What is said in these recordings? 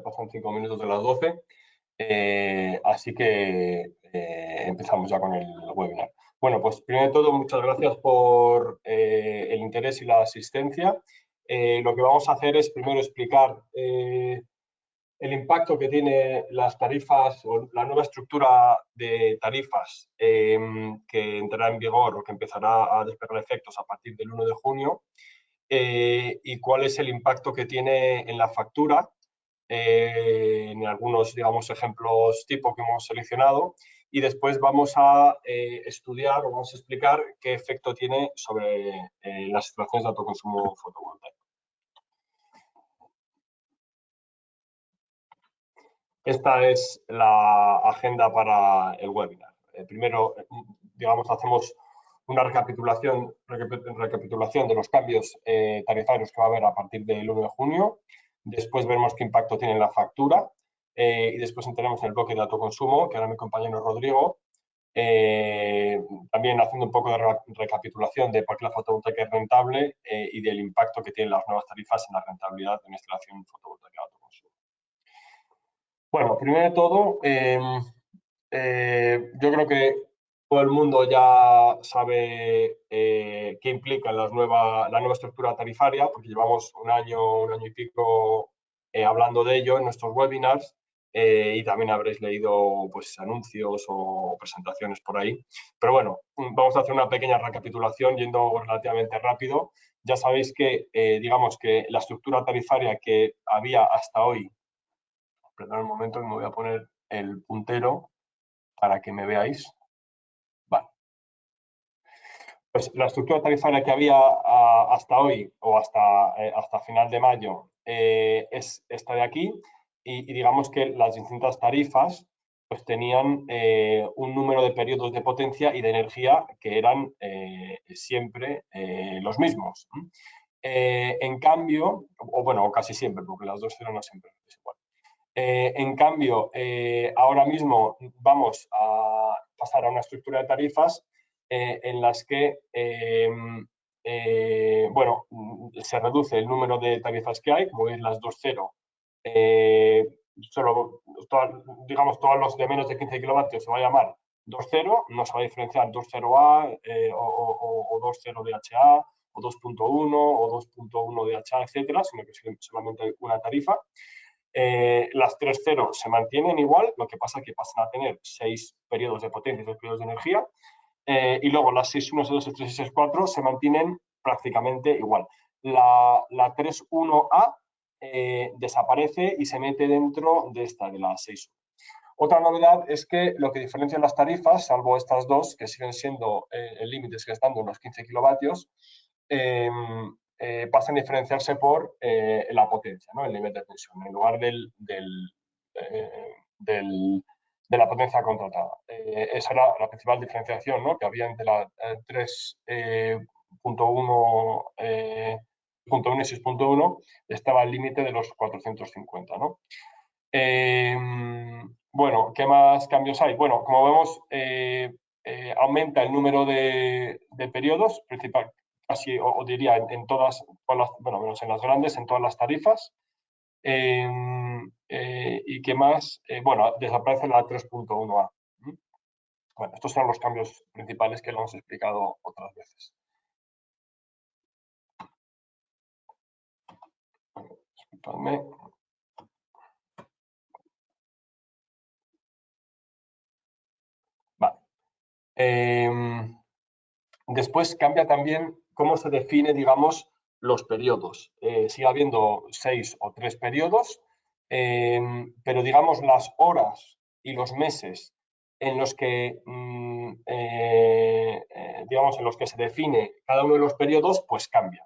pasan 5 minutos de las 12. Así que empezamos ya con el webinar. Bueno, pues primero de todo, muchas gracias por el interés y la asistencia. Lo que vamos a hacer es primero explicar el impacto que tiene las tarifas o la nueva estructura de tarifas que entrará en vigor o que empezará a despegar efectos a partir del 1 de junio y cuál es el impacto que tiene en la factura en algunos, digamos, ejemplos tipo que hemos seleccionado, y después vamos a estudiar o vamos a explicar qué efecto tiene sobre las instalaciones de autoconsumo fotovoltaico. Esta es la agenda para el webinar. Primero, digamos, hacemos una recapitulación de los cambios tarifarios que va a haber a partir del 1 de junio. Después vemos qué impacto tiene en la factura y después entraremos en el bloque de autoconsumo, que hará mi compañero Rodrigo, también haciendo un poco de recapitulación de por qué la fotovoltaica es rentable y del impacto que tienen las nuevas tarifas en la rentabilidad de una instalación fotovoltaica de autoconsumo. Bueno, primero de todo, yo creo que todo el mundo ya sabe qué implica la nueva estructura tarifaria, porque llevamos un año y pico hablando de ello en nuestros webinars y también habréis leído pues, anuncios o presentaciones por ahí. Pero bueno, vamos a hacer una pequeña recapitulación yendo relativamente rápido. Ya sabéis que, digamos que la estructura tarifaria que había hasta hoy, perdón un momento que me voy a poner el puntero para que me veáis. Vale. Pues la estructura tarifaria que había hasta hoy o hasta final de mayo es esta de aquí y digamos que las distintas tarifas pues tenían un número de periodos de potencia y de energía que eran siempre los mismos. En cambio, o bueno, casi siempre, porque las dos eran no siempre es igual. En cambio, ahora mismo vamos a pasar a una estructura de tarifas en las que bueno, se reduce el número de tarifas que hay, como veis las 2.0, solo, digamos, todos los de menos de 15 kilovatios se va a llamar 2.0, no se va a diferenciar 2.0A o 2.0 DHA o 2.1 o 2.1 DHA, etcétera, sino que solamente hay una tarifa. Las 3.0 se mantienen igual, lo que pasa es que pasan a tener 6 periodos de potencia y 6 periodos de energía. Y luego las 6.1, 6.2, 6.3 y 6.4 se mantienen prácticamente igual. La 3.1A desaparece y se mete dentro de esta, de la 6.1. Otra novedad es que lo que diferencia las tarifas, salvo estas dos, que siguen siendo el límite, sigue estando unos 15 kilovatios, pasan a diferenciarse por la potencia, ¿no? El nivel de tensión, en lugar de la potencia contratada. Esa era la principal diferenciación, ¿no? Que había entre la 3.1 y 6.1 estaba el límite de los 450, ¿no? Bueno, ¿qué más cambios hay? Bueno, como vemos, aumenta el número de periodos, casi, o diría, en todas las, bueno, menos en las grandes, en todas las tarifas. ¿Y qué más? Bueno, desaparece la 3.1A. Bueno, estos son los cambios principales que lo hemos explicado otras veces. Disculpadme. Vale. Después cambia también cómo se define, digamos, los periodos. Sigue habiendo 6 o 3 periodos, pero digamos las horas y los meses en los que, digamos, en los que se define cada uno de los periodos, pues cambia.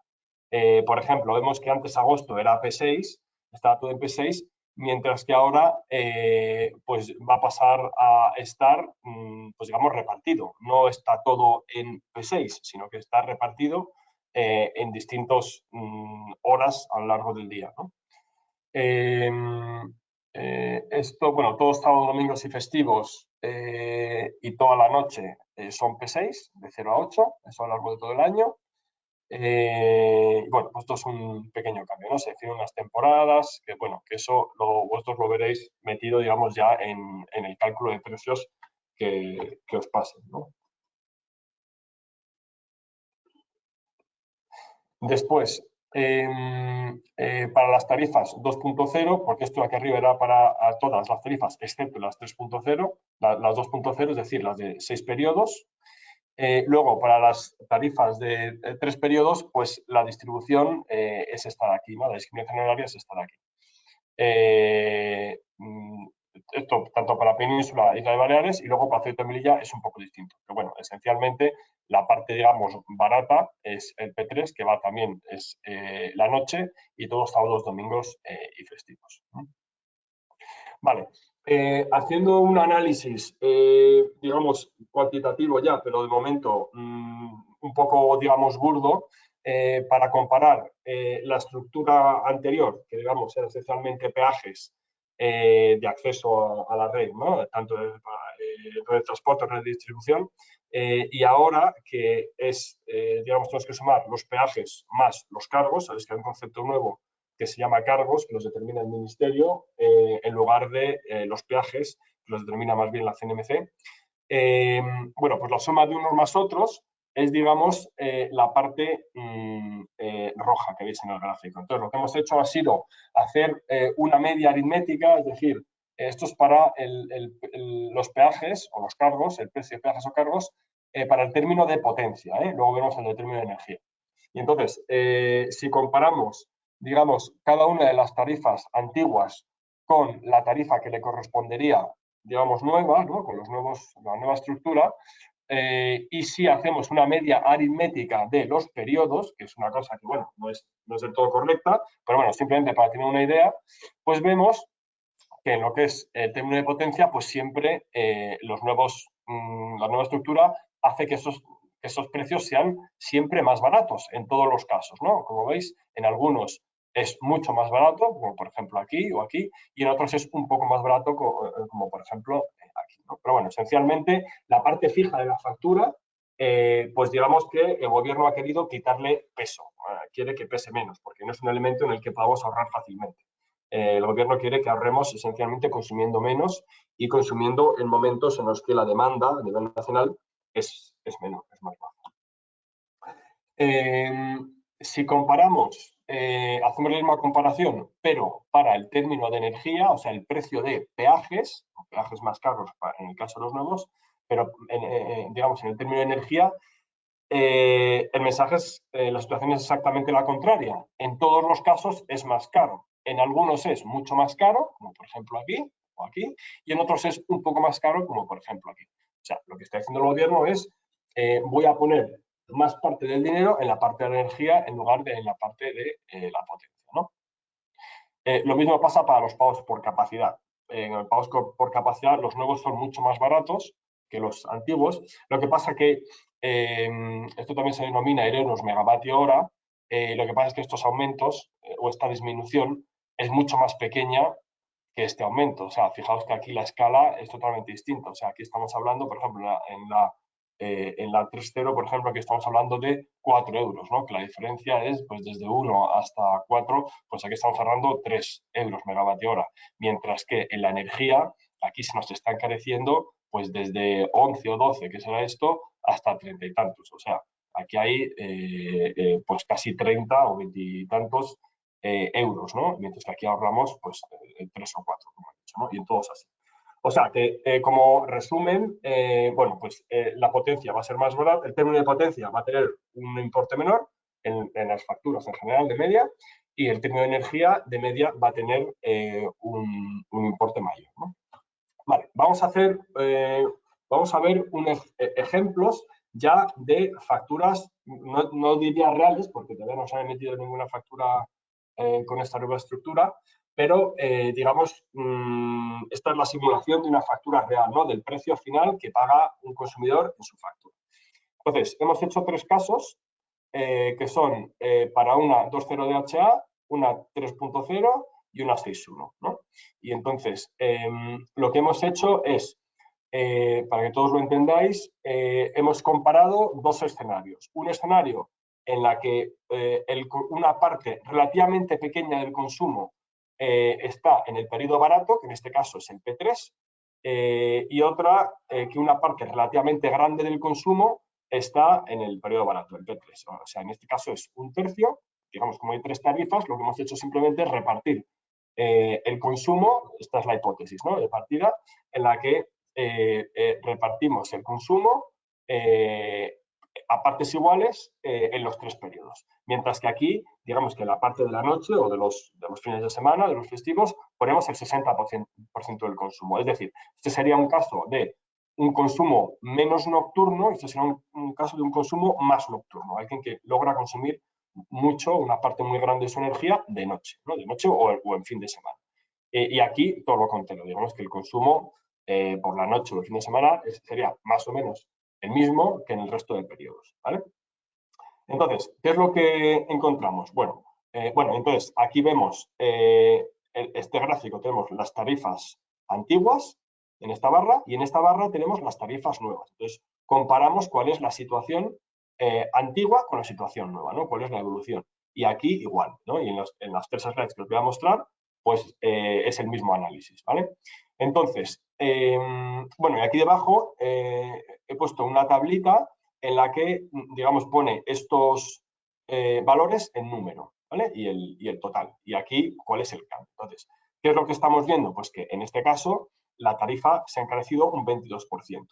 Por ejemplo, vemos que antes agosto era P6, estaba todo en P6, mientras que ahora pues va a pasar a estar, pues digamos, repartido. No está todo en P6, sino que está repartido en distintas horas a lo largo del día, ¿no? Esto, bueno, todos sábados, domingos y festivos y toda la noche son P6, de 0 a 8, eso a lo largo de todo el año. Bueno, pues esto es un pequeño cambio, ¿no? Se definen unas temporadas, que bueno, que eso vosotros lo veréis metido, digamos, ya en el cálculo de precios que os pasen, ¿no? Después, para las tarifas 2.0, porque esto aquí arriba era para todas las tarifas, excepto las 3.0, las 2.0, es decir, las de 6 periodos. Luego, para las tarifas de 3 periodos, pues la distribución es esta de aquí, ¿no? La discriminación horaria es esta de aquí. Esto tanto para Península, Isla de Baleares, y luego para Ceuta y Melilla es un poco distinto. Pero bueno, esencialmente la parte, digamos, barata es el P3, que va también es la noche, y todos sábados, domingos y festivos. Vale. Haciendo un análisis, digamos, cuantitativo ya, pero de momento un poco, digamos, burdo, para comparar la estructura anterior, que digamos era esencialmente peajes de acceso a la red, ¿no? Tanto red de transporte, red de distribución, y ahora que es, digamos, tenemos que sumar los peajes más los cargos, sabéis que hay un concepto nuevo que se llama cargos, que los determina el Ministerio, en lugar de los peajes, que los determina más bien la CNMC. Bueno, pues la suma de unos más otros es, digamos, la parte roja que veis en el gráfico. Entonces, lo que hemos hecho ha sido hacer una media aritmética, es decir, esto es para los peajes o los cargos, el precio de peajes o cargos, para el término de potencia. Luego vemos el de término de energía. Y entonces, si comparamos, digamos, cada una de las tarifas antiguas con la tarifa que le correspondería, digamos, nueva, ¿no? Con la nueva estructura, y si hacemos una media aritmética de los periodos, que es una cosa que, bueno, no es del todo correcta, pero bueno, simplemente para tener una idea, pues vemos que en lo que es el término de potencia, pues siempre la nueva estructura hace que esos precios sean siempre más baratos en todos los casos, ¿no? Como veis, en algunos es mucho más barato, como por ejemplo aquí o aquí, y en otros es un poco más barato, como por ejemplo aquí, ¿no? Pero bueno, esencialmente la parte fija de la factura, pues digamos que el gobierno ha querido quitarle peso, quiere que pese menos, porque no es un elemento en el que podamos ahorrar fácilmente. El gobierno quiere que ahorremos esencialmente consumiendo menos y consumiendo en momentos en los que la demanda a nivel nacional es menor, es más baja. Si comparamos, hacemos la misma comparación, pero para el término de energía, o sea, el precio de peajes más caros en el caso de los nuevos, pero digamos en el término de energía, el mensaje es, la situación es exactamente la contraria. En todos los casos es más caro. En algunos es mucho más caro, como por ejemplo aquí o aquí, y en otros es un poco más caro, como por ejemplo aquí. O sea, lo que está haciendo el gobierno es, voy a poner más parte del dinero en la parte de la energía en lugar de en la parte de la potencia, ¿no? Lo mismo pasa para los pagos por capacidad. En los pagos por capacidad, los nuevos son mucho más baratos que los antiguos. Lo que pasa que esto también se denomina euros megavatio hora. Lo que pasa es que estos aumentos o esta disminución es mucho más pequeña que este aumento. O sea, fijaos que aquí la escala es totalmente distinta. O sea, aquí estamos hablando, por ejemplo, en la 3.0, por ejemplo, aquí estamos hablando de 4 euros, ¿no? Que la diferencia es, pues, desde 1 hasta 4, pues aquí estamos hablando 3 euros megavatio hora. Mientras que en la energía, aquí se nos está encareciendo, pues, desde 11 o 12, que será esto, hasta 30 y tantos. O sea, aquí hay, pues, casi 30 o 20 y tantos euros, ¿no? Mientras que aquí ahorramos, pues, 3 o 4, como he dicho, ¿no? Y en todos así. O sea, que como resumen, bueno, pues la potencia va a ser más barata, el término de potencia va a tener un importe menor en las facturas en general de media, y el término de energía de media va a tener un importe mayor, ¿no? Vale, vamos a ver unos ejemplos ya de facturas, no diría reales, porque todavía no se ha emitido ninguna factura con esta nueva estructura, pero digamos, esta es la simulación de una factura real, ¿no? Del precio final que paga un consumidor en su factura. Entonces, hemos hecho 3 casos que son para una 2.0 DHA, una 3.0 y una 6.1, ¿no? Y entonces, lo que hemos hecho es, para que todos lo entendáis, hemos comparado 2 escenarios. Un escenario en la que una parte relativamente pequeña del consumo está en el periodo barato, que en este caso es el P3, y otra que una parte relativamente grande del consumo está en el periodo barato, el P3. O sea, en este caso es un tercio. Digamos, como hay 3 tarifas, lo que hemos hecho simplemente es repartir el consumo. Esta es la hipótesis, ¿no?, de partida, en la que repartimos el consumo a partes iguales en los 3 periodos. Mientras que aquí, digamos que en la parte de la noche o de los fines de semana, de los festivos, ponemos el 60% del consumo. Es decir, este sería un caso de un consumo menos nocturno, este sería un caso de un consumo más nocturno. Alguien que logra consumir mucho, una parte muy grande de su energía de noche, ¿no?, de noche o en fin de semana. Y aquí todo lo contrario, digamos que el consumo por la noche o el fin de semana sería más o menos el mismo que en el resto de periodos, ¿vale? Entonces, ¿qué es lo que encontramos? Bueno, entonces aquí vemos este gráfico, tenemos las tarifas antiguas en esta barra y en esta barra tenemos las tarifas nuevas. Entonces, comparamos cuál es la situación antigua con la situación nueva, ¿no? Cuál es la evolución. Y aquí igual, ¿no? Y en las 3 slides que os voy a mostrar, pues es el mismo análisis, ¿vale? Entonces, bueno, y aquí debajo he puesto una tablita en la que, digamos, pone estos valores en número, ¿vale? Y el total. Y aquí, ¿cuál es el cambio? Entonces, ¿qué es lo que estamos viendo? Pues que en este caso la tarifa se ha encarecido un 22%.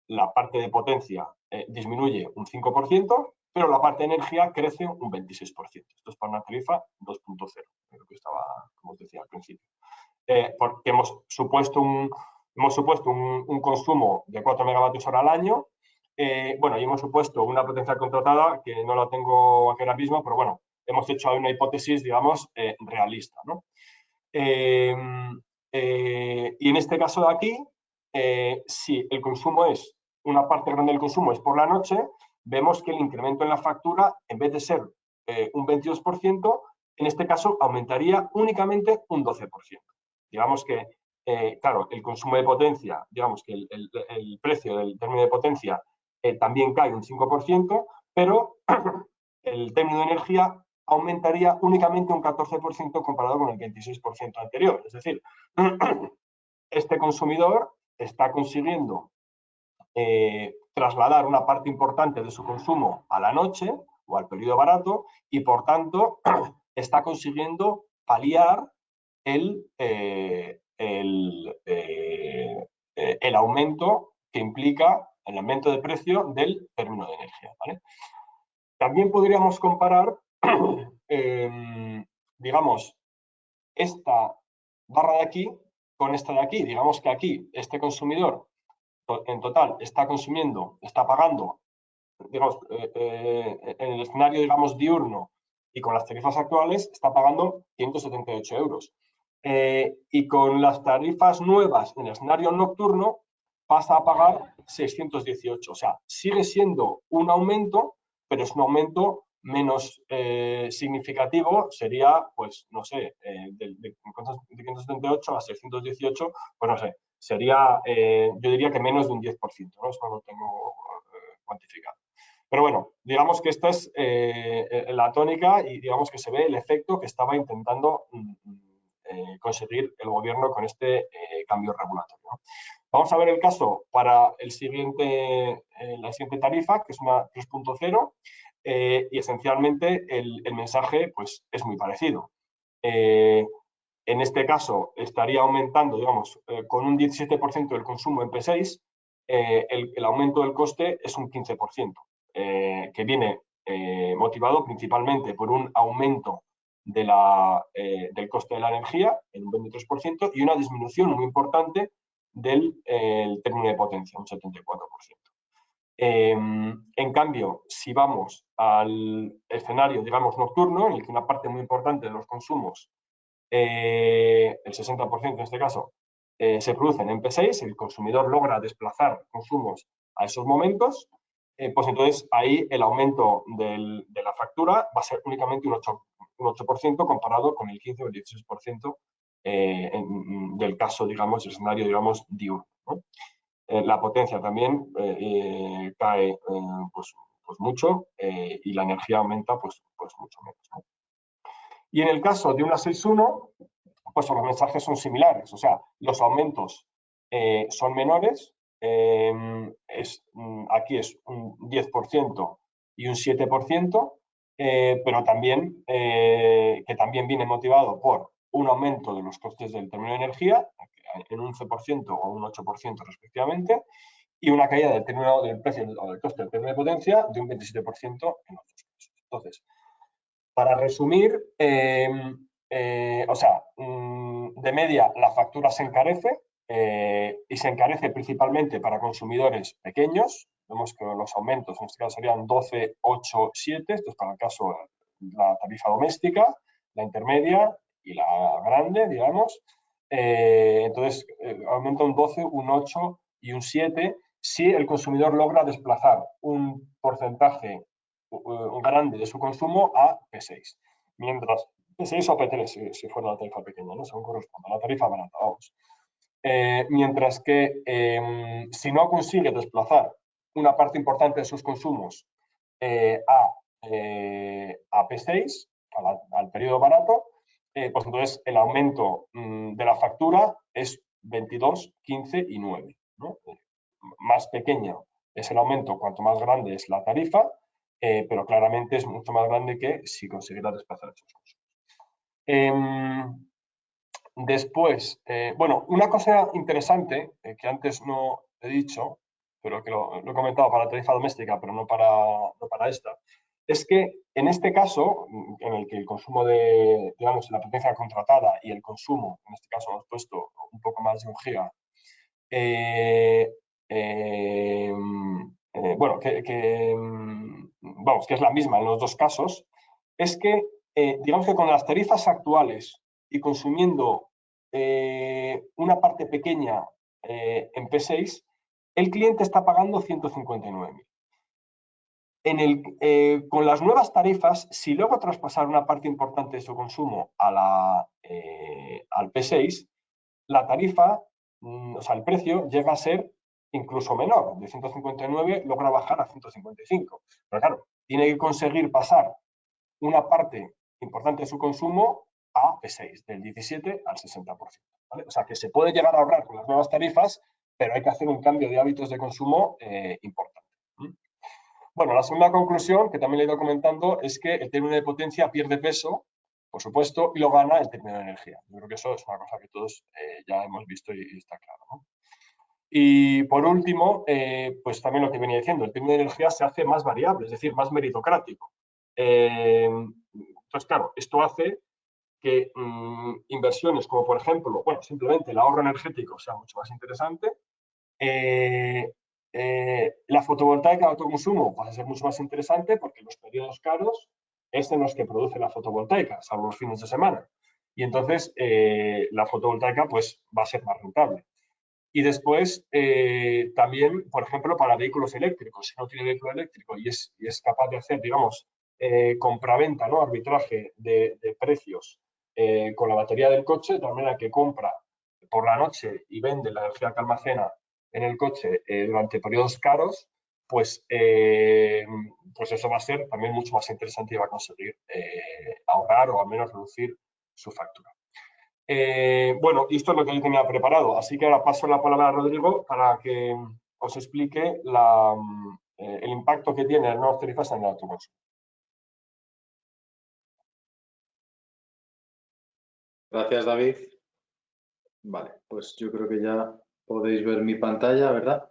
La parte de potencia disminuye un 5%, pero la parte de energía crece un 26%. Esto es para una tarifa 2.0, lo que estaba, como os decía al principio. Porque hemos supuesto un consumo de 4 megavatios hora al año. Bueno, y hemos supuesto una potencia contratada que no la tengo aquí ahora mismo, pero bueno, hemos hecho una hipótesis, digamos, realista, ¿no? Y en este caso de aquí, si el consumo es, una parte grande del consumo es por la noche, vemos que el incremento en la factura, en vez de ser un 22%, en este caso aumentaría únicamente un 12%. Digamos que, claro, el consumo de potencia, digamos que el precio del término de potencia también cae un 5%, pero el término de energía aumentaría únicamente un 14% comparado con el 26% anterior. Es decir, este consumidor está consiguiendo trasladar una parte importante de su consumo a la noche o al periodo barato y, por tanto, está consiguiendo paliar el aumento que implica el aumento de precio del término de energía, ¿vale? También podríamos comparar, digamos, esta barra de aquí con esta de aquí. Digamos que aquí este consumidor en total está consumiendo, está pagando, digamos, en el escenario, digamos, diurno y con las tarifas actuales está pagando 178 euros. Y con las tarifas nuevas en el escenario nocturno pasa a pagar 618. O sea, sigue siendo un aumento, pero es un aumento menos significativo. Sería, pues, no sé, de 578 a 618, pues no sé, sería, yo diría que menos de un 10%, ¿no? Esto lo tengo cuantificado. Pero bueno, digamos que esta es la tónica y digamos que se ve el efecto que estaba intentando conseguir el gobierno con este cambio regulatorio, ¿no? Vamos a ver el caso para la siguiente tarifa, que es una 3.0, y esencialmente el mensaje pues, es muy parecido. En este caso estaría aumentando, digamos, con un 17% del consumo en P6, el aumento del coste es un 15%, que viene motivado principalmente por un aumento del coste de la energía en un 23% y una disminución muy importante del término de potencia, un 74%. En cambio, si vamos al escenario, digamos, nocturno, en el que una parte muy importante de los consumos, el 60% en este caso, se producen en P6, el consumidor logra desplazar consumos a esos momentos, pues entonces ahí el aumento de la factura va a ser únicamente un 8% comparado con el 15 o el 16% del caso, digamos, el escenario, digamos, diurno, ¿no? La potencia también cae pues, pues mucho, y la energía aumenta pues mucho menos, ¿no? Y en el caso de una 6.1, pues los mensajes son similares, o sea, los aumentos son menores, aquí es un 10% y un 7%, pero también, que también viene motivado por un aumento de los costes del término de energía en un 11% o un 8% respectivamente, y una caída del precio o del coste del término de potencia de un 27% en otros casos. Entonces, para resumir, o sea, de media la factura se encarece, y se encarece principalmente para consumidores pequeños. Vemos que los aumentos en este caso serían 12, 8, 7, esto es para el caso de la tarifa doméstica, la intermedia y la grande, digamos. Entonces, aumenta un 12, un 8 y un 7 si el consumidor logra desplazar un porcentaje grande de su consumo a P6, mientras P6 o P3 si fuera la tarifa pequeña, ¿no? Según corresponda, la tarifa barata, vamos. Mientras que si no consigue desplazar una parte importante de sus consumos a P6, al periodo barato, pues entonces el aumento de la factura es 22, 15 y 9, ¿no? Más pequeño es el aumento cuanto más grande es la tarifa, pero claramente es mucho más grande que si consiguiera desplazar esos consumos. Después, bueno, una cosa interesante que antes no he dicho, pero que lo he comentado para la tarifa doméstica, pero no para esta, es que en este caso, en el que el consumo de, digamos, la potencia contratada y el consumo, en este caso hemos puesto un poco más de 1 giga, bueno, vamos, que es la misma en los dos casos, es que, digamos que con las tarifas actuales y consumiendo una parte pequeña en P6, el cliente está pagando 159.000. Con las nuevas tarifas, si luego traspasar una parte importante de su consumo al P6, la tarifa, o sea, el precio llega a ser incluso menor. De 159 logra bajar a 155. Pero claro, tiene que conseguir pasar una parte importante de su consumo a P6, del 17 al 60%. ¿Vale? O sea, que se puede llegar a ahorrar con las nuevas tarifas, pero hay que hacer un cambio de hábitos de consumo importante. Bueno, la segunda conclusión, que también le he ido comentando, es que el término de potencia pierde peso, por supuesto, y lo gana el término de energía. Yo creo que eso es una cosa que todos ya hemos visto y está claro, ¿no? Y por último, pues también lo que venía diciendo, el término de energía se hace más variable, es decir, más meritocrático. Entonces, claro, esto hace que inversiones como, por ejemplo, bueno, simplemente el ahorro energético sea mucho más interesante. La fotovoltaica de autoconsumo va a ser mucho más interesante porque los periodos caros es en los que produce la fotovoltaica, salvo los fines de semana. Y entonces la fotovoltaica pues va a ser más rentable. Y después también, por ejemplo, para vehículos eléctricos. Si no tiene vehículo eléctrico y es capaz de hacer, digamos, compraventa, ¿no? Arbitraje de precios con la batería del coche, de tal manera que compra por la noche y vende la energía que almacena en el coche durante periodos caros, pues eso va a ser también mucho más interesante y va a conseguir ahorrar o al menos reducir su factura. Bueno, esto es lo que yo tenía preparado, así que ahora paso la palabra a Rodrigo para que os explique el impacto que tiene las nuevas tarifas en el autoconsumo. Gracias, David. Vale, pues yo creo que ya podéis ver mi pantalla, ¿verdad?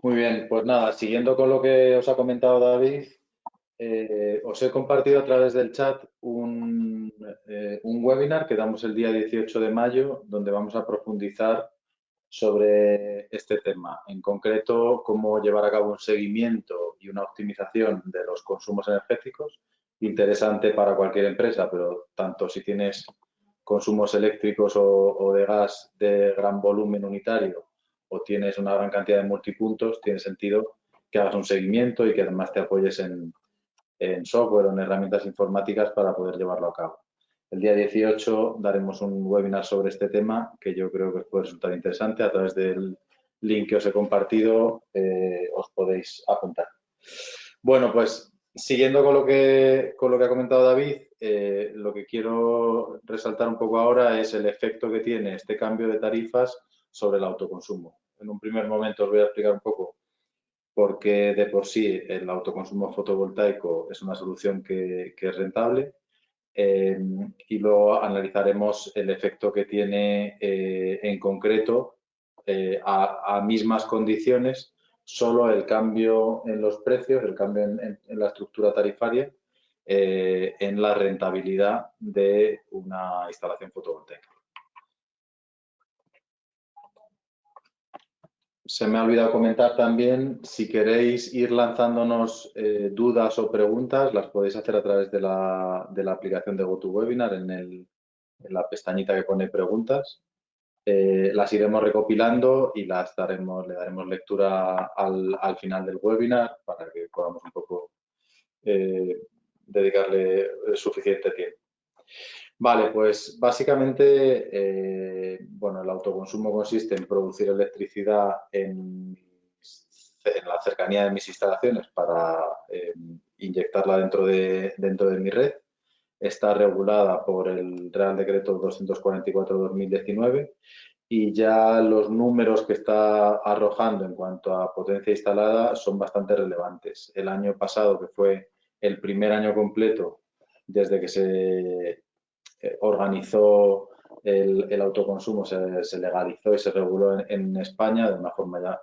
Muy bien, pues nada, siguiendo con lo que os ha comentado David, os he compartido a través del chat un webinar que damos el día 18 de mayo, donde vamos a profundizar sobre este tema. En concreto, cómo llevar a cabo un seguimiento y una optimización de los consumos energéticos. Interesante para cualquier empresa, pero tanto si tienes consumos eléctricos o de gas de gran volumen unitario o tienes una gran cantidad de multipuntos, tiene sentido que hagas un seguimiento y que además te apoyes en software o en herramientas informáticas para poder llevarlo a cabo. El día 18 daremos un webinar sobre este tema que yo creo que os puede resultar interesante a través del link que os he compartido os podéis apuntar. Bueno, pues siguiendo con lo que ha comentado David, lo que quiero resaltar un poco ahora es el efecto que tiene este cambio de tarifas sobre el autoconsumo. En un primer momento os voy a explicar un poco por qué de por sí el autoconsumo fotovoltaico es una solución que es rentable. Y luego analizaremos el efecto que tiene en concreto a mismas condiciones, solo el cambio en los precios, el cambio en la estructura tarifaria, en la rentabilidad de una instalación fotovoltaica. Se me ha olvidado comentar también, si queréis ir lanzándonos dudas o preguntas, las podéis hacer a través de la aplicación de GoToWebinar en la pestañita que pone preguntas. Las iremos recopilando y le daremos lectura al final del webinar para que podamos un poco dedicarle suficiente tiempo. Vale, pues básicamente, bueno, el autoconsumo consiste en producir electricidad en la cercanía de mis instalaciones para inyectarla dentro de mi red. Está regulada por el Real Decreto 244/2019 y ya los números que está arrojando en cuanto a potencia instalada son bastante relevantes. El año pasado, que fue el primer año completo desde que se organizó el autoconsumo, se legalizó y se reguló en España de una forma ya,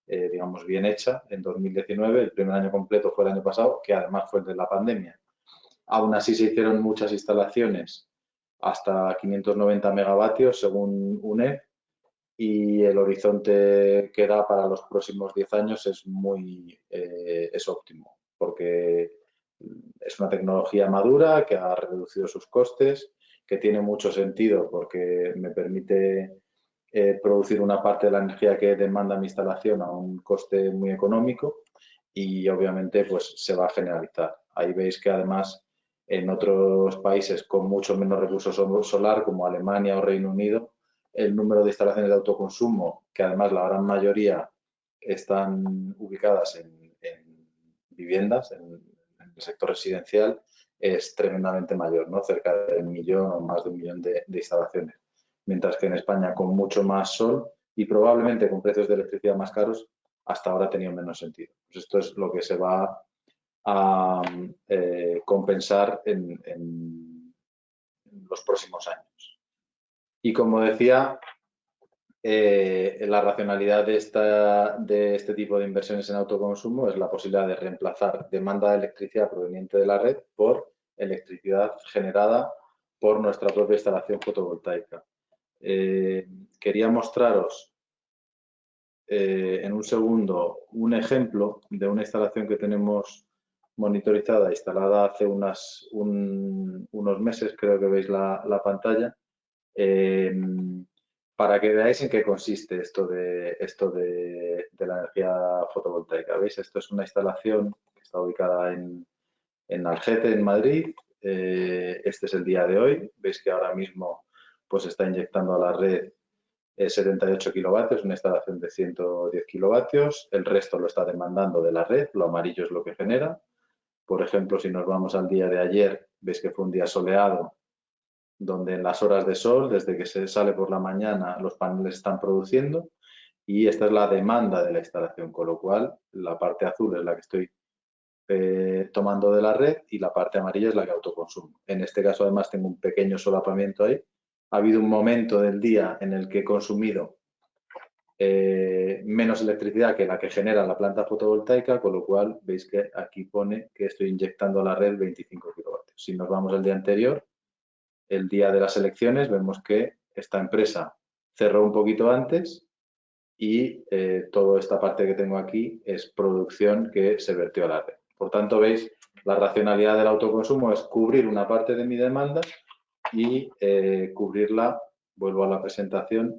digamos, bien hecha en 2019. El primer año completo fue el año pasado, que además fue el de la pandemia. Aún así se hicieron muchas instalaciones hasta 590 megavatios según UNED y el horizonte que da para los próximos 10 años es óptimo porque es una tecnología madura que ha reducido sus costes, que tiene mucho sentido porque me permite producir una parte de la energía que demanda mi instalación a un coste muy económico y obviamente pues se va a generalizar. Ahí veis que además en otros países con mucho menos recursos solar como Alemania o Reino Unido, el número de instalaciones de autoconsumo, que además la gran mayoría están ubicadas en viviendas, en el sector residencial, es tremendamente mayor, ¿no? Cerca de 1.000.000 o más de 1.000.000 de instalaciones. Mientras que en España, con mucho más sol y probablemente con precios de electricidad más caros, hasta ahora ha tenido menos sentido. Pues esto es lo que se va a compensar en los próximos años. Y como decía, la racionalidad de este tipo de inversiones en autoconsumo es la posibilidad de reemplazar demanda de electricidad proveniente de la red por electricidad generada por nuestra propia instalación fotovoltaica. Quería mostraros en un segundo un ejemplo de una instalación que tenemos monitorizada, instalada hace unos meses, creo que veis la pantalla, para que veáis en qué consiste esto de la energía fotovoltaica. ¿Veis? Esto es una instalación que está ubicada en Algete, en Madrid. Este es el día de hoy. Veis que ahora mismo pues está inyectando a la red 78 kilovatios, una instalación de 110 kilovatios. El resto lo está demandando de la red. Lo amarillo es lo que genera. Por ejemplo, si nos vamos al día de ayer, veis que fue un día soleado, donde en las horas de sol, desde que se sale por la mañana, los paneles están produciendo y esta es la demanda de la instalación, con lo cual la parte azul es la que estoy tomando de la red y la parte amarilla es la que autoconsumo. En este caso, además, tengo un pequeño solapamiento ahí. Ha habido un momento del día en el que he consumido menos electricidad que la que genera la planta fotovoltaica, con lo cual veis que aquí pone que estoy inyectando a la red 25 kilovatios. Si nos vamos al día anterior, el día de las elecciones, vemos que esta empresa cerró un poquito antes y toda esta parte que tengo aquí es producción que se vertió a la red. Por tanto, veis, la racionalidad del autoconsumo es cubrir una parte de mi demanda y cubrirla, vuelvo a la presentación,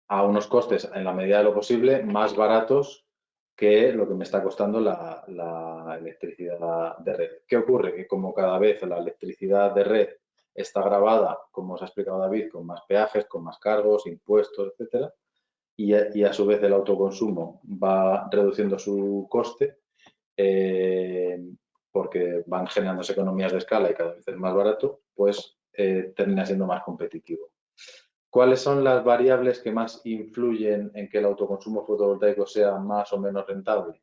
a unos costes, en la medida de lo posible, más baratos que lo que me está costando la electricidad de red. ¿Qué ocurre? Que como cada vez la electricidad de red está grabada, como os ha explicado David, con más peajes, con más cargos, impuestos, etcétera, y a su vez el autoconsumo va reduciendo su coste, porque van generándose economías de escala y cada vez es más barato, pues termina siendo más competitivo. ¿Cuáles son las variables que más influyen en que el autoconsumo fotovoltaico sea más o menos rentable?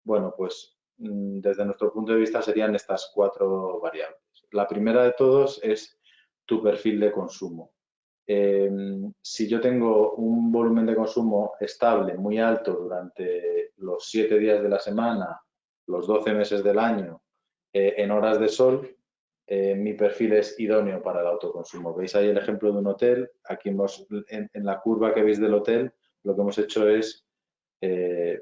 Bueno, pues desde nuestro punto de vista serían estas 4 variables. La primera de todos es tu perfil de consumo. Si yo tengo un volumen de consumo estable, muy alto durante los 7 días de la semana, los 12 meses del año, en horas de sol, mi perfil es idóneo para el autoconsumo. ¿Veis ahí el ejemplo de un hotel? Aquí en la curva que veis del hotel, lo que hemos hecho es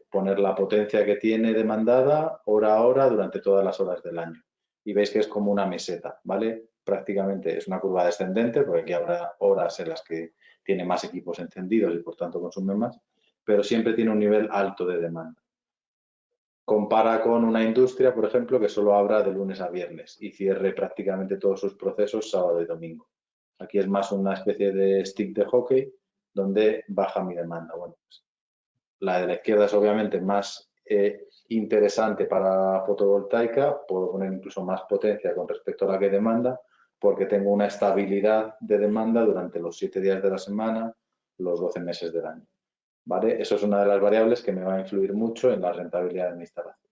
poner la potencia que tiene demandada hora a hora durante todas las horas del año. Y veis que es como una meseta, ¿vale? Prácticamente es una curva descendente, porque aquí habrá horas en las que tiene más equipos encendidos y por tanto consume más, pero siempre tiene un nivel alto de demanda. Compara con una industria, por ejemplo, que solo abra de lunes a viernes y cierre prácticamente todos sus procesos sábado y domingo. Aquí es más una especie de stick de hockey donde baja mi demanda. Bueno, pues la de la izquierda es obviamente más interesante para fotovoltaica, puedo poner incluso más potencia con respecto a la que demanda, porque tengo una estabilidad de demanda durante los 7 días de la semana, los 12 meses del año. ¿Vale? Eso es una de las variables que me va a influir mucho en la rentabilidad de mi instalación.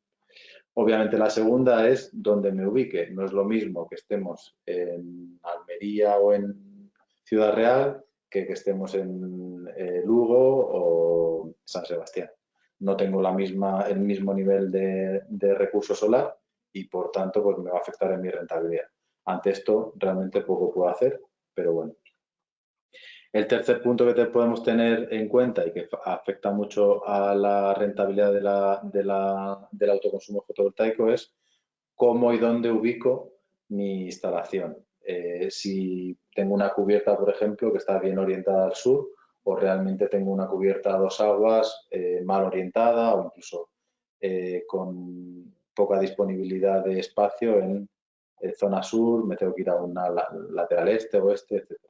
Obviamente la segunda es donde me ubique. No es lo mismo que estemos en Almería o en Ciudad Real que estemos en Lugo o San Sebastián. No tengo el mismo nivel de recurso solar y por tanto pues me va a afectar en mi rentabilidad. Ante esto realmente poco puedo hacer, pero bueno. El tercer punto que podemos tener en cuenta y que afecta mucho a la rentabilidad del autoconsumo fotovoltaico es cómo y dónde ubico mi instalación. Si tengo una cubierta, por ejemplo, que está bien orientada al sur, o realmente tengo una cubierta a 2 aguas mal orientada o incluso con poca disponibilidad de espacio en zona sur, me tengo que ir a una lateral este, oeste, etc.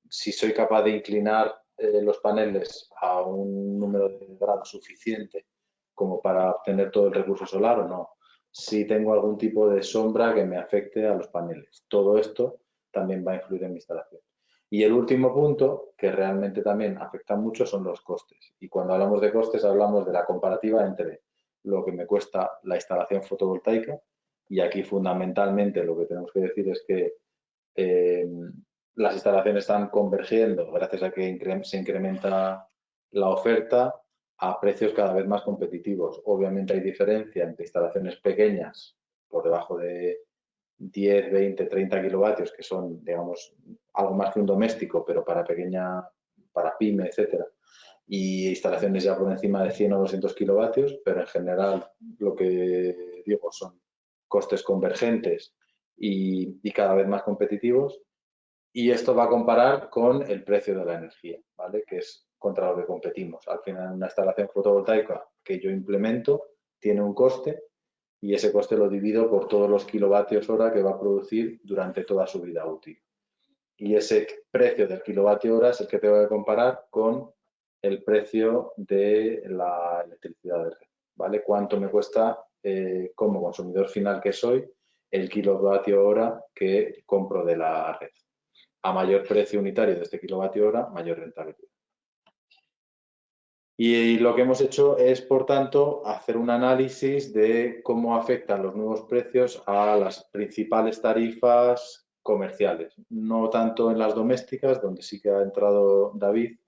Si soy capaz de inclinar los paneles a un número de grados suficiente como para obtener todo el recurso solar o no. Si tengo algún tipo de sombra que me afecte a los paneles. Todo esto también va a influir en mi instalación. Y el último punto, que realmente también afecta mucho, son los costes. Y cuando hablamos de costes, hablamos de la comparativa entre lo que me cuesta la instalación fotovoltaica, y aquí fundamentalmente lo que tenemos que decir es que las instalaciones están convergiendo gracias a que se incrementa la oferta a precios cada vez más competitivos. Obviamente hay diferencia entre instalaciones pequeñas por debajo de 10, 20, 30 kilovatios, que son, digamos, algo más que un doméstico, pero para pequeña, para pyme, etcétera, y instalaciones ya por encima de 100 o 200 kilovatios, pero en general lo que digo son costes convergentes y cada vez más competitivos. Y esto va a comparar con el precio de la energía, ¿vale? Que es contra lo que competimos. Al final, una instalación fotovoltaica que yo implemento tiene un coste y ese coste lo divido por todos los kilovatios hora que va a producir durante toda su vida útil. Y ese precio del kilovatio hora es el que tengo que comparar con el precio de la electricidad de red, ¿vale? ¿Cuánto me cuesta como consumidor final que soy el kilovatio hora que compro de la red? A mayor precio unitario de este kilovatio hora, mayor rentabilidad. Y lo que hemos hecho es, por tanto, hacer un análisis de cómo afectan los nuevos precios a las principales tarifas comerciales. No tanto en las domésticas, donde sí que ha entrado David.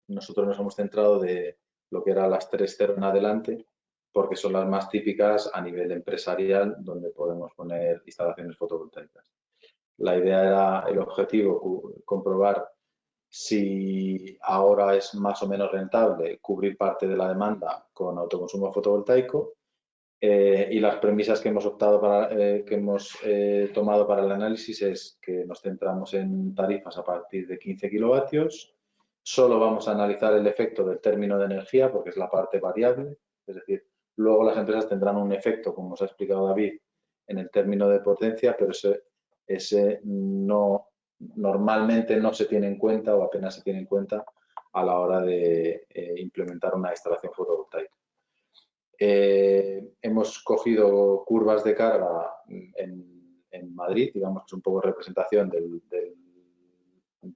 Nosotros nos hemos centrado de lo que eran las 3.0 en adelante, porque son las más típicas a nivel empresarial, donde podemos poner instalaciones fotovoltaicas. La idea era, el objetivo, comprobar si ahora es más o menos rentable cubrir parte de la demanda con autoconsumo fotovoltaico y las premisas que hemos optado que hemos tomado para el análisis es que nos centramos en tarifas a partir de 15 kilovatios. Solo vamos a analizar el efecto del término de energía porque es la parte variable, es decir, luego las empresas tendrán un efecto, como os ha explicado David, en el término de potencia, pero ese no, normalmente no se tiene en cuenta o apenas se tiene en cuenta a la hora de implementar una instalación fotovoltaica. Hemos cogido curvas de carga en Madrid, digamos que es un poco representación de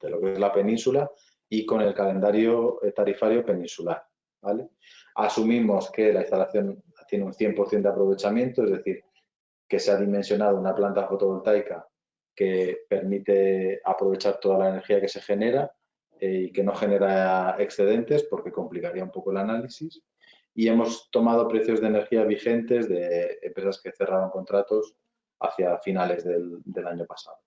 lo que es la península, y con el calendario tarifario peninsular, ¿vale? Asumimos que la instalación tiene un 100% de aprovechamiento, es decir, que se ha dimensionado una planta fotovoltaica que permite aprovechar toda la energía que se genera y que no genera excedentes porque complicaría un poco el análisis. Y hemos tomado precios de energía vigentes de empresas que cerraron contratos hacia finales del año pasado.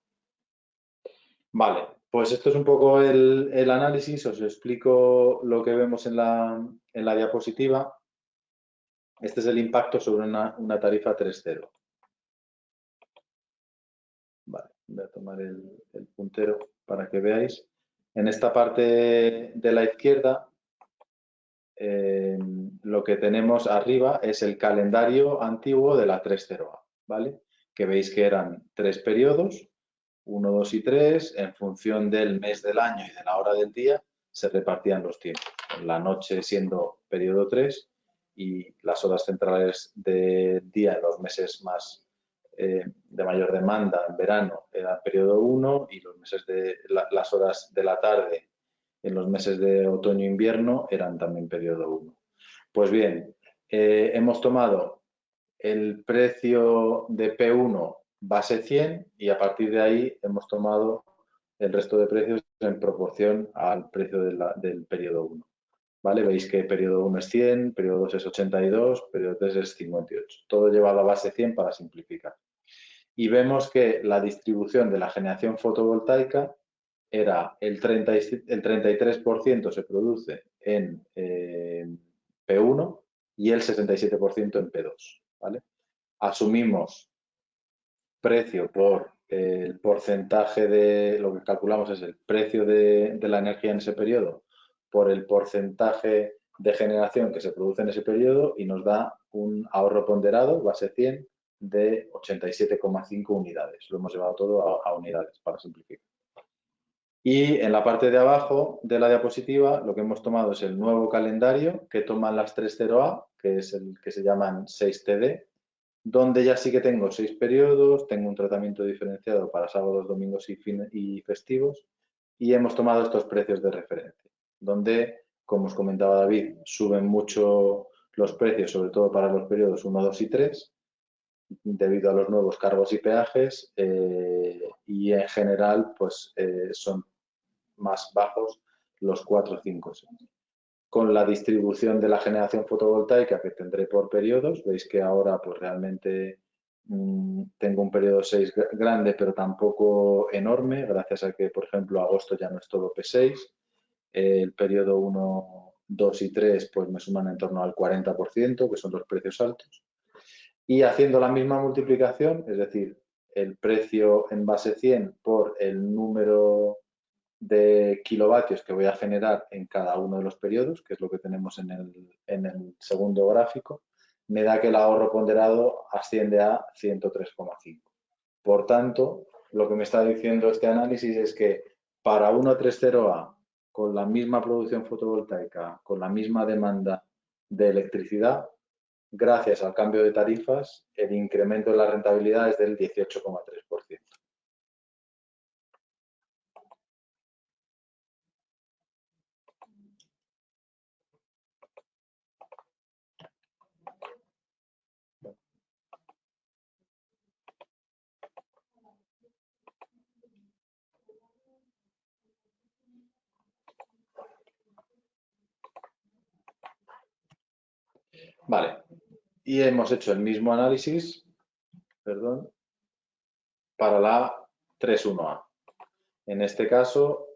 Vale, pues esto es un poco el análisis. Os explico lo que vemos en la diapositiva. Este es el impacto sobre una tarifa 3.0. Vale, voy a tomar el puntero para que veáis. En esta parte de la izquierda, lo que tenemos arriba es el calendario antiguo de la 3.0A, ¿vale? Que veis que eran 3 periodos, 1, 2 y 3, en función del mes del año y de la hora del día, se repartían los tiempos. La noche siendo periodo 3 y las horas centrales del día en los meses más de mayor demanda en verano era periodo 1 y los meses de las horas de la tarde en los meses de otoño e invierno eran también periodo 1. Pues bien, hemos tomado el precio de P1 base 100 y a partir de ahí hemos tomado el resto de precios en proporción al precio del periodo 1. ¿Vale? Veis que periodo 1 es 100, periodo 2 es 82, periodo 3 es 58. Todo llevado a base 100 para simplificar. Y vemos que la distribución de la generación fotovoltaica era el 33% se produce en P1 y el 67% en P2. ¿Vale? Asumimos precio por el porcentaje de, lo que calculamos es el precio de la energía en ese periodo por el porcentaje de generación que se produce en ese periodo y nos da un ahorro ponderado, base 100, de 87,5 unidades. Lo hemos llevado todo a unidades para simplificar. Y en la parte de abajo de la diapositiva lo que hemos tomado es el nuevo calendario que toman las 3.0A, que es el que se llaman 6TD, donde ya sí que tengo 6 periodos, tengo un tratamiento diferenciado para sábados, domingos y festivos, y hemos tomado estos precios de referencia, donde, como os comentaba David, suben mucho los precios, sobre todo para los periodos 1, 2 y 3, debido a los nuevos cargos y peajes, y en general pues son más bajos los 4, 5, 6. Con la distribución de la generación fotovoltaica que tendré por periodos, veis que ahora pues realmente tengo un periodo 6 grande pero tampoco enorme, gracias a que por ejemplo agosto ya no es todo P6, el periodo 1, 2 y 3 pues me suman en torno al 40%, que son los precios altos. Y haciendo la misma multiplicación, es decir, el precio en base 100 por el número de kilovatios que voy a generar en cada uno de los periodos, que es lo que tenemos en el segundo gráfico, me da que el ahorro ponderado asciende a 103,5. Por tanto, lo que me está diciendo este análisis es que para 130A, con la misma producción fotovoltaica, con la misma demanda de electricidad, gracias al cambio de tarifas, el incremento de la rentabilidad es del 18,3%. Vale, y hemos hecho el mismo análisis, perdón, para la 3.1A. En este caso,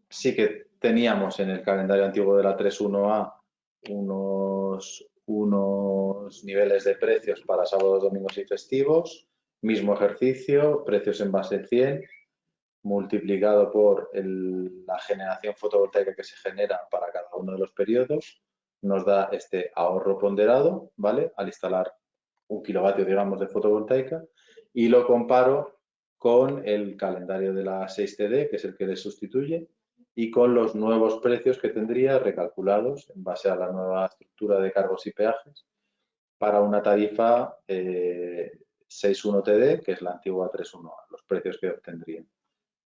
sí que teníamos en el calendario antiguo de la 3.1A unos niveles de precios para sábados, domingos y festivos, mismo ejercicio, precios en base 100, multiplicado por la generación fotovoltaica que se genera para cada uno de los periodos, nos da este ahorro ponderado, ¿vale? Al instalar 1 kilovatio, digamos, de fotovoltaica, y lo comparo con el calendario de la 6TD, que es el que les sustituye, y con los nuevos precios que tendría recalculados en base a la nueva estructura de cargos y peajes para una tarifa 61TD, que es la antigua 31A, los precios que obtendrían.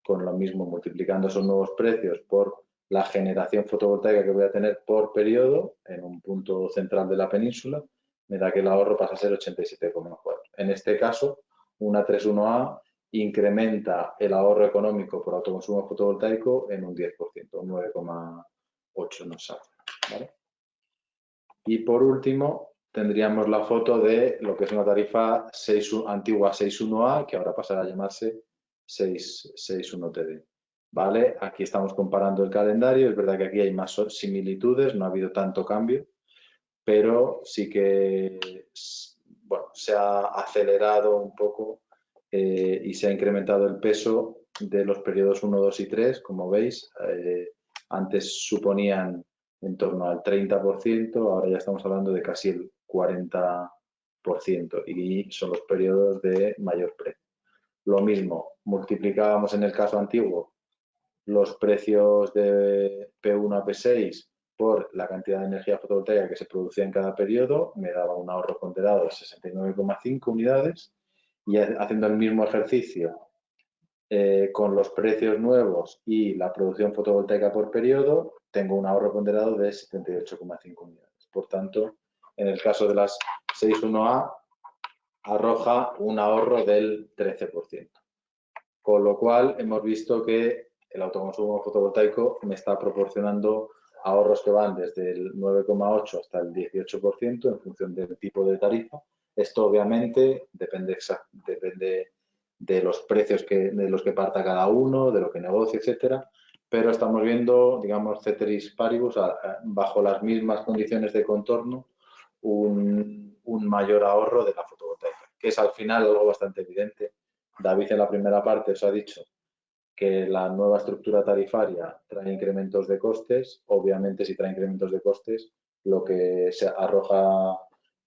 Con lo mismo, multiplicando esos nuevos precios por la generación fotovoltaica que voy a tener por periodo en un punto central de la península, me da que el ahorro pasa a ser 87,4. En este caso, una 31A incrementa el ahorro económico por autoconsumo fotovoltaico en un 10%, un 9,8 nos sale, ¿vale? Y por último, tendríamos la foto de lo que es una tarifa antigua 61A, que ahora pasará a llamarse 61TD. ¿Vale? Aquí estamos comparando el calendario. Es verdad que aquí hay más similitudes, no ha habido tanto cambio, pero sí que bueno, se ha acelerado un poco y se ha incrementado el peso de los periodos 1, 2 y 3. Como veis, antes suponían en torno al 30%, ahora ya estamos hablando de casi el 40% y son los periodos de mayor precio. Lo mismo, multiplicábamos en el caso antiguo los precios de P1 a P6 por la cantidad de energía fotovoltaica que se producía en cada periodo, me daba un ahorro ponderado de 69,5 unidades y haciendo el mismo ejercicio con los precios nuevos y la producción fotovoltaica por periodo, tengo un ahorro ponderado de 78,5 unidades. Por tanto, en el caso de las 61A, arroja un ahorro del 13%. Con lo cual, hemos visto que el autoconsumo fotovoltaico me está proporcionando ahorros que van desde el 9,8 hasta el 18% en función del tipo de tarifa. Esto obviamente depende de los precios de los que parta cada uno, de lo que negocie, etcétera, pero estamos viendo, digamos, ceteris paribus, bajo las mismas condiciones de contorno, un mayor ahorro de la fotovoltaica, que es al final algo bastante evidente. David en la primera parte os ha dicho que la nueva estructura tarifaria trae incrementos de costes. Obviamente, si trae incrementos de costes, lo que se arroja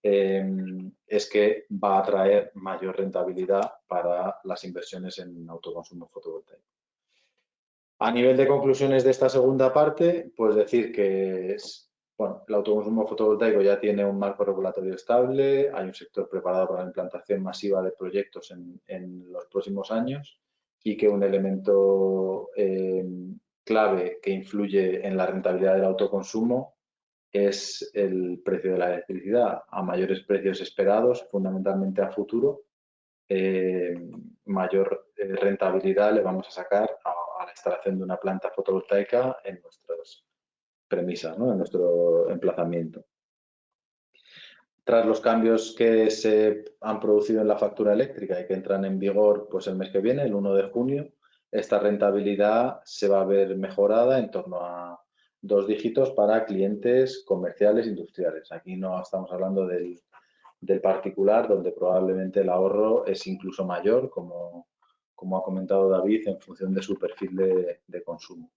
es que va a traer mayor rentabilidad para las inversiones en autoconsumo fotovoltaico. A nivel de conclusiones de esta segunda parte, pues decir que bueno, el autoconsumo fotovoltaico ya tiene un marco regulatorio estable, hay un sector preparado para la implantación masiva de proyectos en los próximos años y que un elemento clave que influye en la rentabilidad del autoconsumo es el precio de la electricidad. A mayores precios esperados, fundamentalmente a futuro, mayor rentabilidad le vamos a sacar a la instalación de una planta fotovoltaica en nuestras premisas, ¿no? En nuestro emplazamiento. Tras los cambios que se han producido en la factura eléctrica y que entran en vigor pues, el mes que viene, el 1 de junio, esta rentabilidad se va a ver mejorada en torno a 2 dígitos para clientes comerciales e industriales. Aquí no estamos hablando del particular, donde probablemente el ahorro es incluso mayor, como ha comentado David, en función de su perfil de consumo.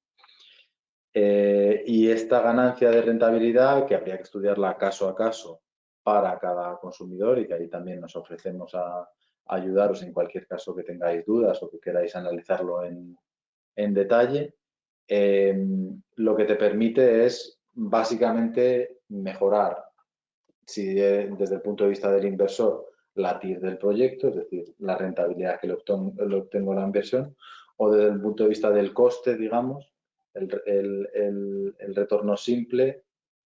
Y esta ganancia de rentabilidad, que habría que estudiarla caso a caso para cada consumidor y que ahí también nos ofrecemos a ayudaros en cualquier caso que tengáis dudas o que queráis analizarlo en detalle, lo que te permite es básicamente mejorar, si desde el punto de vista del inversor, la TIR del proyecto, es decir, la rentabilidad que le obtengo la inversión, o desde el punto de vista del coste, digamos, el retorno simple,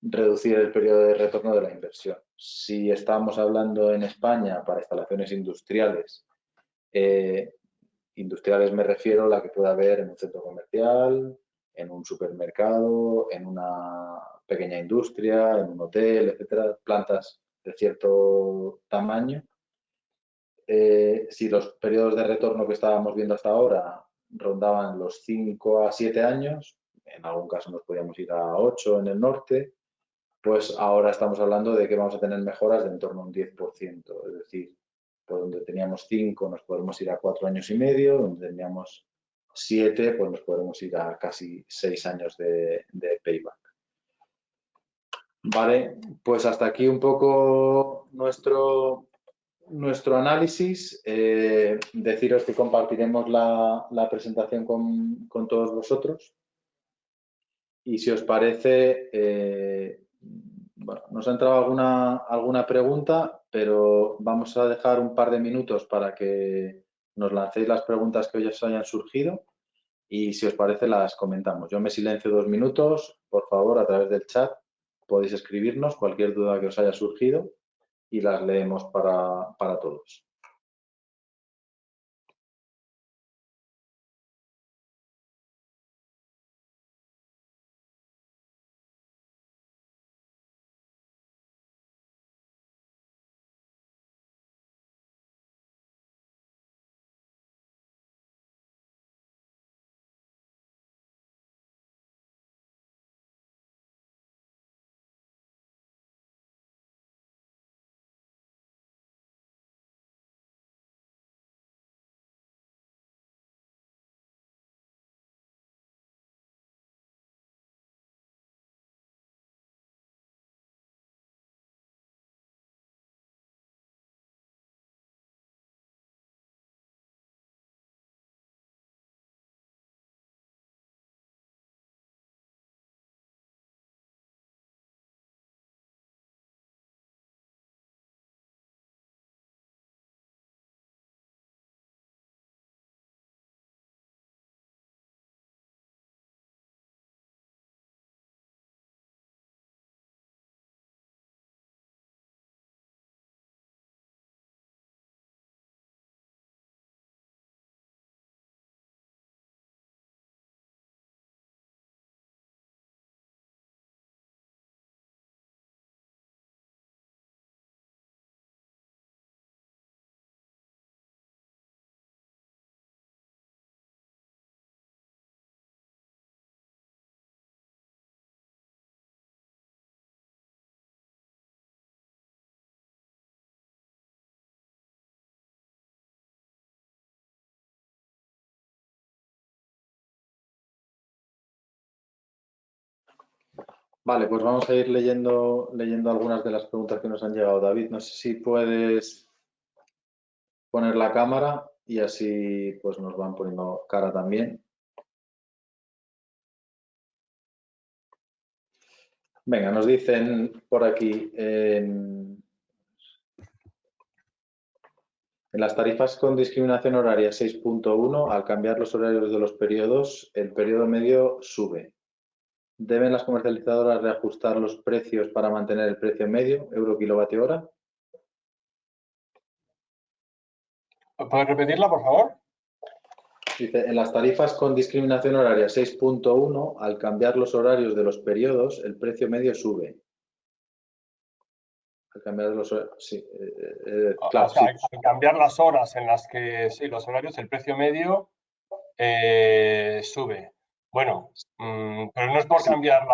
reducir el periodo de retorno de la inversión. Si estamos hablando en España para instalaciones industriales, industriales me refiero a la que pueda haber en un centro comercial, en un supermercado, en una pequeña industria, en un hotel, etcétera, plantas de cierto tamaño. Si los periodos de retorno que estábamos viendo hasta ahora rondaban los 5 a 7 años, en algún caso nos podíamos ir a 8 en el norte, pues ahora estamos hablando de que vamos a tener mejoras de en torno a un 10%, es decir, por donde teníamos 5 nos podemos ir a 4 años y medio, donde teníamos 7 pues nos podemos ir a casi 6 años de payback. Vale, pues hasta aquí un poco nuestro nuestro análisis, deciros que compartiremos la presentación con todos vosotros y si os parece, bueno, nos ha entrado alguna pregunta, pero vamos a dejar un par de minutos para que nos lancéis las preguntas que hoy os hayan surgido y si os parece las comentamos. Yo me silencio 2 minutos, por favor, a través del chat podéis escribirnos cualquier duda que os haya surgido y las leemos para todos. Vale, pues vamos a ir leyendo algunas de las preguntas que nos han llegado. David, no sé si puedes poner la cámara y así pues nos van poniendo cara también. Venga, nos dicen por aquí, en las tarifas con discriminación horaria 6.1, al cambiar los horarios de los periodos, el periodo medio sube. ¿Deben las comercializadoras reajustar los precios para mantener el precio medio, euro kilovatio hora? ¿Puedes repetirla, por favor? Dice, en las tarifas con discriminación horaria 6.1, al cambiar los horarios de los periodos, el precio medio sube. Al cambiar los horarios, sí, claro, O sea, sí. al cambiar las horas en las que, sí, los horarios, el precio medio sube. Bueno, pero no es por Sí. cambiar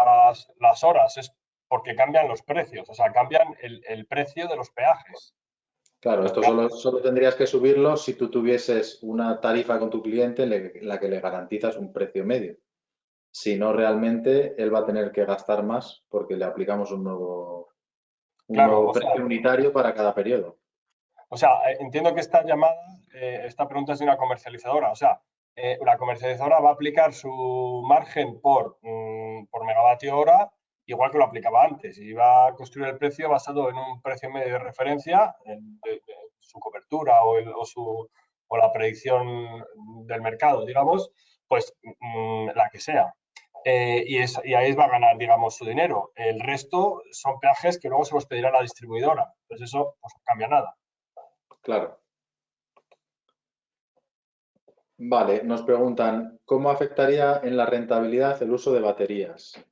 las horas, es porque cambian los precios, o sea, cambian el precio de los peajes. Claro, Los esto peajes. solo tendrías que subirlo si tú tuvieses una tarifa con tu cliente en la que le garantizas un precio medio. Si no, realmente él va a tener que gastar más porque le aplicamos un Claro, nuevo precio unitario para cada periodo. o sea, entiendo que esta llamada, esta pregunta es de una comercializadora, o sea, la comercializadora va a aplicar su margen por megavatio hora, igual que lo aplicaba antes, y va a construir el precio basado en un precio medio de referencia, de su cobertura o la predicción del mercado, digamos, pues la que sea. Y ahí va a ganar, digamos, su dinero. El resto son peajes que luego se los pedirá la distribuidora. Pues eso pues, no cambia nada. Claro. Vale, nos preguntan, ¿cómo afectaría en la rentabilidad el uso de baterías?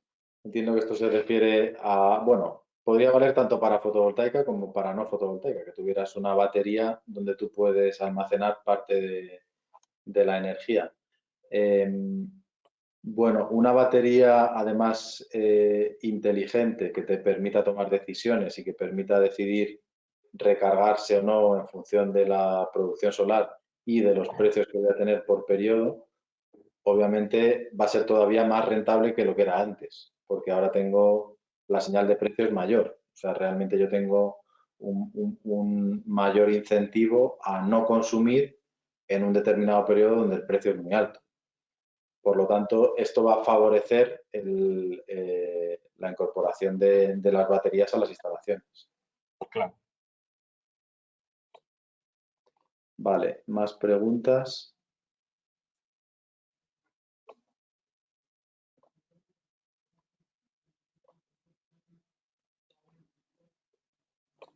Entiendo que esto se refiere a, bueno, podría valer tanto para fotovoltaica como para no fotovoltaica, que tuvieras una batería donde tú puedes almacenar parte de la energía. Bueno, una batería además inteligente que te permita tomar decisiones y que permita decidir recargarse o no en función de la producción solar y de los precios que voy a tener por periodo, obviamente va a ser todavía más rentable que lo que era antes, porque ahora tengo la señal de precios mayor. O sea, realmente yo tengo un mayor incentivo a no consumir en un determinado periodo donde el precio es muy alto. Por lo tanto, esto va a favorecer la incorporación de las baterías a las instalaciones. Claro. Vale, más preguntas.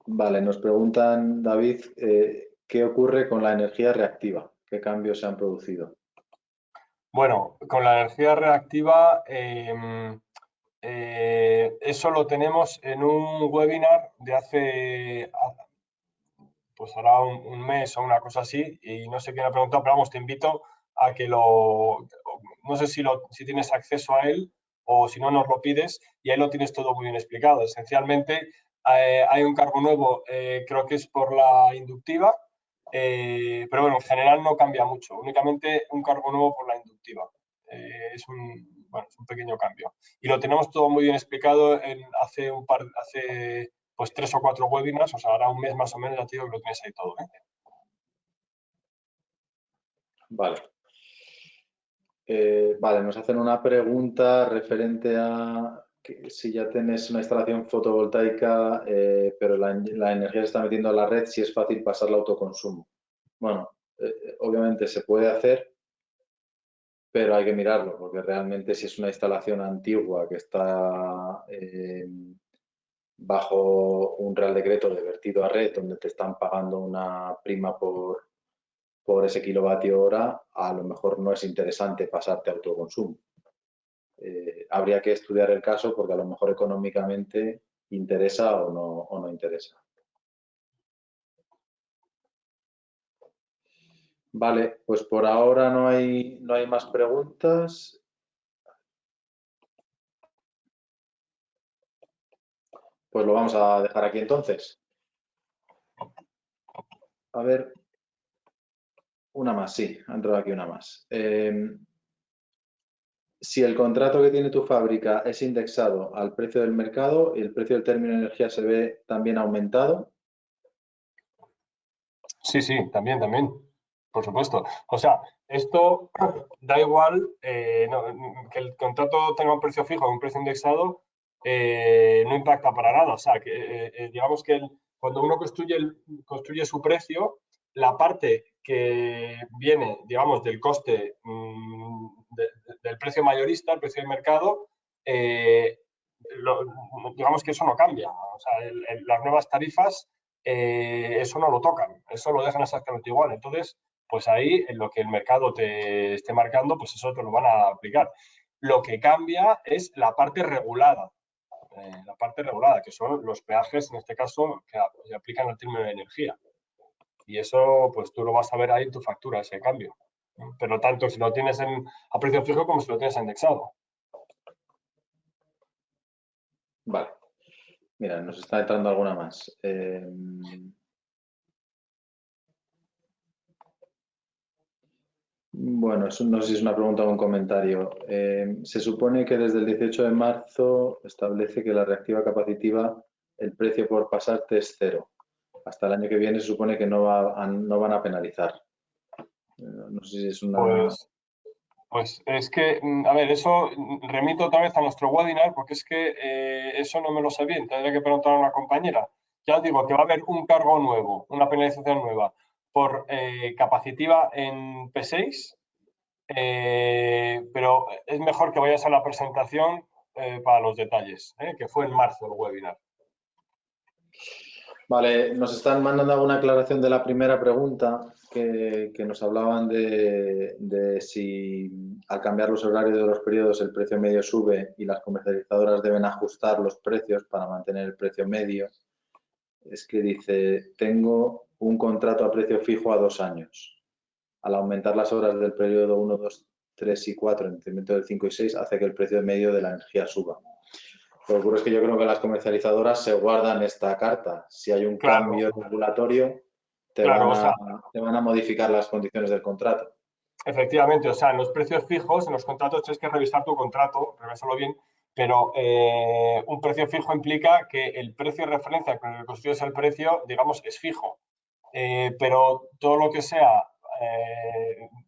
Vale, nos preguntan, David, ¿qué ocurre con la energía reactiva? ¿Qué cambios se han producido? Bueno, con la energía reactiva, eso lo tenemos en un webinar de hace, pues hará un mes o una cosa así, y no sé quién ha preguntado, pero vamos, te invito a que no sé si tienes acceso a él o si no nos lo pides, y ahí lo tienes todo muy bien explicado. Esencialmente, hay un cargo nuevo, creo que es por la inductiva, pero bueno, en general no cambia mucho, únicamente un cargo nuevo por la inductiva. Es un pequeño cambio. Y lo tenemos todo muy bien explicado hace pues 3 o 4 webinars, o sea, ahora un mes más o menos, ya te digo que lo tienes ahí todo. Vale. Vale, nos hacen una pregunta referente a que si ya tienes una instalación fotovoltaica, pero la energía se está metiendo a la red, si es fácil pasar al autoconsumo. Bueno, obviamente se puede hacer, pero hay que mirarlo, porque realmente si es una instalación antigua que está bajo un Real Decreto de vertido a red, donde te están pagando una prima por ese kilovatio hora, a lo mejor no es interesante pasarte a autoconsumo. Habría que estudiar el caso porque a lo mejor económicamente interesa o no interesa. Vale, pues por ahora no hay más preguntas. Pues lo vamos a dejar aquí entonces. A ver, una más, sí, ha entrado aquí una más. Si el contrato que tiene tu fábrica es indexado al precio del mercado y el precio del término de energía se ve también aumentado. Sí, sí, también, por supuesto. O sea, esto da igual que el contrato tenga un precio fijo o un precio indexado, no impacta para nada. O sea, que digamos que cuando uno construye su precio, la parte que viene, digamos, del coste del precio mayorista, el precio del mercado, digamos que eso no cambia. O sea, las nuevas tarifas eso no lo tocan, eso lo dejan exactamente igual. Entonces, pues ahí en lo que el mercado te esté marcando, pues eso te lo van a aplicar. Lo que cambia es la parte regulada, que son los peajes, en este caso, que se aplican al término de energía. Y eso, pues tú lo vas a ver ahí en tu factura, ese cambio. Pero tanto si lo tienes a precio fijo como si lo tienes indexado. Vale. Mira, nos está entrando alguna más. Bueno, no sé si es una pregunta o un comentario. Se supone que desde el 18 de marzo establece que la reactiva capacitiva, el precio por pasarte es cero. Hasta el año que viene se supone que no van a penalizar. No sé si es una... Pues es que, a ver, eso remito otra vez a nuestro webinar, porque es que eso no me lo sé bien, tendré que preguntar a una compañera. Ya os digo que va a haber un cargo nuevo, una penalización nueva por capacitiva en P6, pero es mejor que vayas a la presentación para los detalles, que fue en marzo el webinar. Vale, nos están mandando alguna aclaración de la primera pregunta que nos hablaban de si al cambiar los horarios de los periodos el precio medio sube y las comercializadoras deben ajustar los precios para mantener el precio medio. Es que dice, tengo un contrato a precio fijo a 2 años. Al aumentar las horas del periodo 1, 2, 3 y 4 en detrimento del 5 y 6 hace que el precio medio de la energía suba. Lo que ocurre es que yo creo que las comercializadoras se guardan esta carta. Si hay un Claro, cambio regulatorio, te claro, van o sea, a modificar las condiciones del contrato. efectivamente, o sea, en los precios fijos, en los contratos tienes que revisar tu contrato, revisarlo bien, pero un precio fijo implica que el precio de referencia con el que construyes el precio, digamos, es fijo. Pero todo lo que sea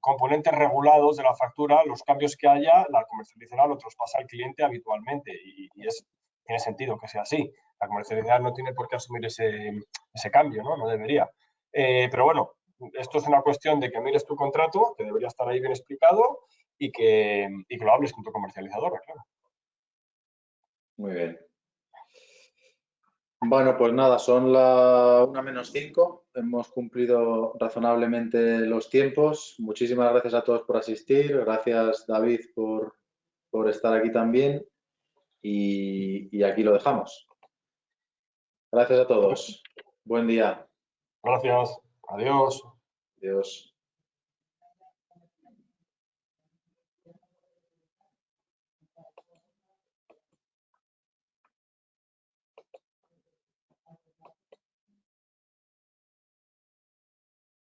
componentes regulados de la factura, los cambios que haya, la comercializadora lo traspasa al cliente habitualmente y tiene sentido que sea así. La comercializadora no tiene por qué asumir ese cambio, ¿no? No debería. Pero bueno, esto es una cuestión de que mires tu contrato, que debería estar ahí bien explicado y que lo hables con tu comercializadora, claro. Muy bien. Bueno, pues nada, son la 1:05. Hemos cumplido razonablemente los tiempos. Muchísimas gracias a todos por asistir. Gracias, David, por estar aquí también. Y aquí lo dejamos. Gracias a todos. Buen día. Gracias. Adiós. Adiós.